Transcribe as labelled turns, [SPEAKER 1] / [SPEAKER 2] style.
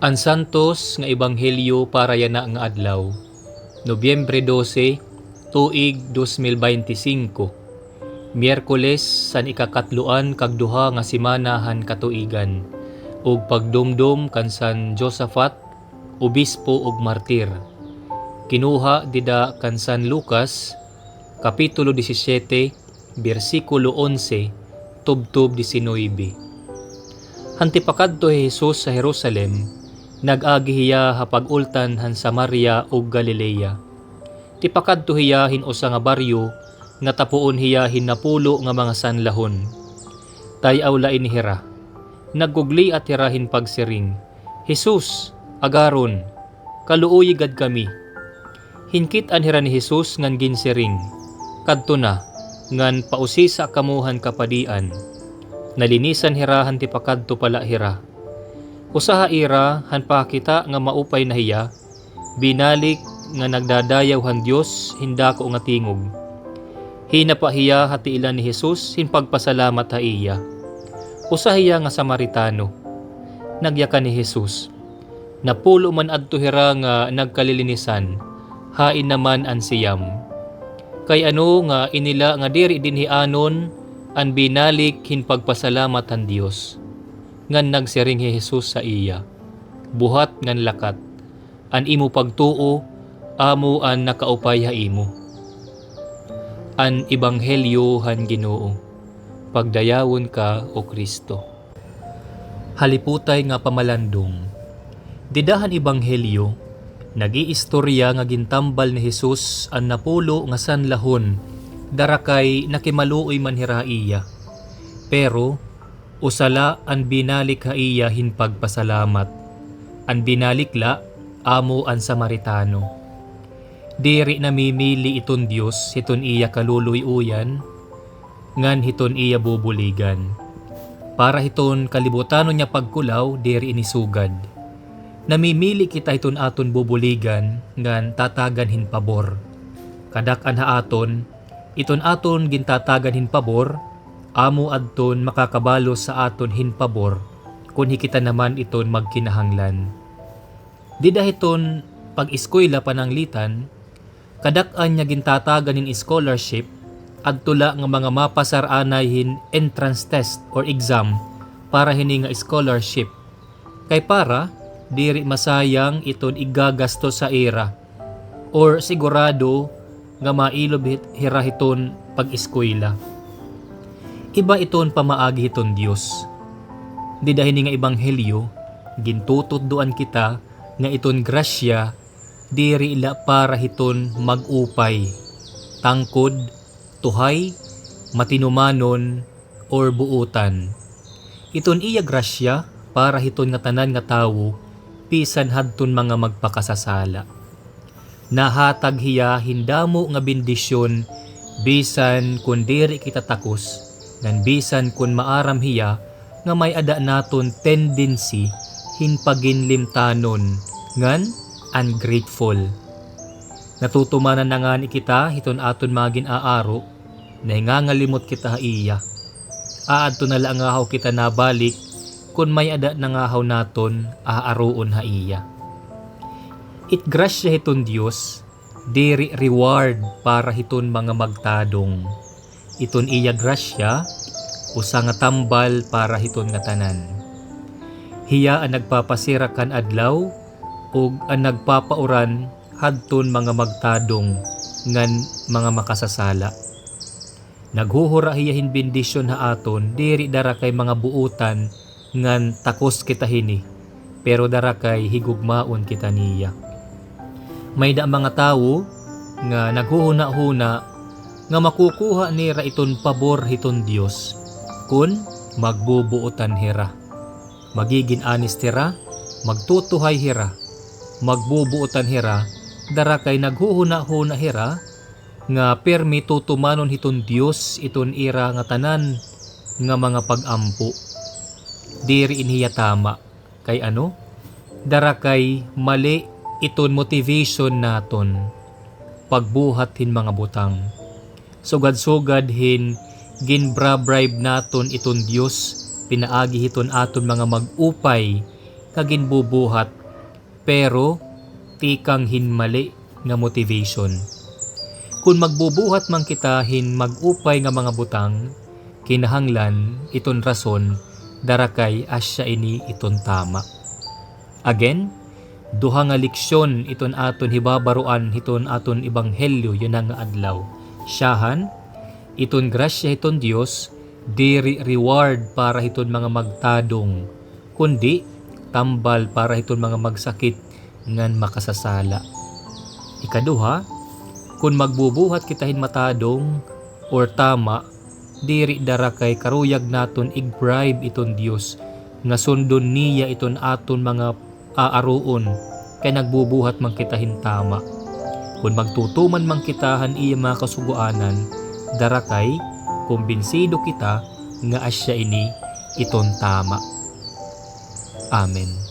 [SPEAKER 1] Ang santos nga ebanghelyo para yana nga adlaw, Nobyembre 12, tuig 2025, Miyerkules san ikakatluan kag duha nga semanahan katuigan, ug pagdumdum kan San Josaphat, obispo ug martir. Kinuha dida kan San Lucas, kapitulo 17, bersikulo 11, tubtob 19. Hantipakadto Jesus sa Jerusalem, nag-agi hiya hapag-ultan han Samaria ug Galilea. Tipakadto hiya hinusa nga baryo nga tapuon hiya hinapulo nga mga sanlahon. Tay-aw lain hira. Naggugli at hirahin pagsiring, Jesus, agaron, kaluoy gad kami. Hinkit an hira ni Jesus ngan ginsiring, kadto na, ngan pausisa kamuhan kapadian. Nalinisan hirahan tipakadto pala hira. Usaha ira han pakita nga maupay na hiya, binalik nga nagdadayaw han Dios hindako nga tingog. Hina pa hiya hati ilan ni Jesus hinpagpasalamat ha iya. Usaha hiya nga Samaritano. Nagyakan ni Jesus. Napulo man adto hira nga nagkalilinisan, hain naman an siyam. Kay ano nga inila nga diri dinhianon an binalik hinpagpasalamat han Dios. Ngan nagsiring Jesus sa iya, buhat ngan lakat, an imo pagtuo, amo an nakaupay ha imo. An ebanghelyo han Ginoo, pagdayawon ka o Kristo. Haliputay nga pamalandong, didahan ebanghelyo, nagi-istorya nga gintambal ni Jesus an napulo nga sanlahon, darakay nakimaluoy man hira iya. Pero usala an binalik ha iya hinpagpasalamat. An binalikla, amo an Samaritano. Diri namimili iton Dios hiton iya kaluluy-uyan, ngan hiton iya bubuligan. Para hiton kalibutano niya pagkulaw, diri inisugad. Namimili kita hiton aton bubuligan, ngan tatagan hin pabor. Kadak-an ha aton, iton aton gintatagan hin pabor, amo adton makakabalo sa aton hinpabor kun hikita naman iton magkinahanglan. Dida hiton pag-eskwela pananglitan, kadak-an niya gintatagan in scholarship adtula nga mga mapasar-anay hin entrance test or exam para hini nga scholarship. Kay para diri masayang iton igagasto sa era or sigurado nga mailob hira hiton pag-eskwela. Iba iton pamaagi hiton Dios. Di dahil nga ebanghelyo, gintutuddoan kita nga iton grasya, diri ila para hiton mag-upay, tangkod, tuhay, matinumanon, or buutan. Iton iya grasya para hiton nga tanan nga tawo, pisan hadton mga magpakasasala. Nahatag hiya hindamo nga bendisyon, bisan kun diri kita takos, ngan bisan kun maaram hiya nga may ada naton tendency hinpaginlimtanon ngan ungrateful. Natutumanan na nga ni kita hiton aton magin aaro na ngangalimot kita ha iya. Aadto na lang nga kita nabalik kun may ada na nga naton aaroon ha iya. It grasya hiton Dios, diri reward para hiton mga magtadong. Iton iya grasya, usa nga tambal para hiton nga tanan. Hiya ang nagpapasira kan adlaw, ug ang nagpapauran hadton mga magtadong, ngan mga makasasala. Naghuhura hiya hin bendisyon ha aton, diri dara kay mga buutan, ngan takos kita hini, pero dara kay higugmaon kita niya. May da mga tawo nga naghuhuna-huna nga makukuha nira iton pabor hiton Dios kun magbubuotan hira. Magiging honest hira, magtutuhay hira, magbubuotan hira, dara kay naghuhuna-huna hira nga permi tutumanon hiton Dios iton ira nga tanan nga mga pag-ampo. Diri inhiya tama Kay ano? Dara kay mali iton motivation naton pagbuhat hin mga butang. Sugad-sugad hin ginbra-bribe naton iton Dios, pinaagi hiton aton mga mag-upay kagin bubuhat, pero tikang hin mali nga motivation. Kung magbubuhat man kita hin mag-upay nga mga butang, kinahanglan iton rason dara kay asya ini iton tama. Again, duha nga leksyon iton aton hibabaruan hiton aton ebanghelyo yun nga adlaw. Siyahan, iton grasya hiton Dios, di reward para hiton mga magtadong, kundi tambal para hiton mga magsakit ngan makasasala. Ikaduha, kung magbubuhat kita hin matadong or tama, diri dara kay karuyag naton ig-bribe iton Dios nga sundon niya iton aton mga aaruon kay nagbubuhat man kita hin tama. Kung magtutuman man kitahan iya mga kasuguanan, dara kay kumbinsido kita nga asya ini iton tama. Amen.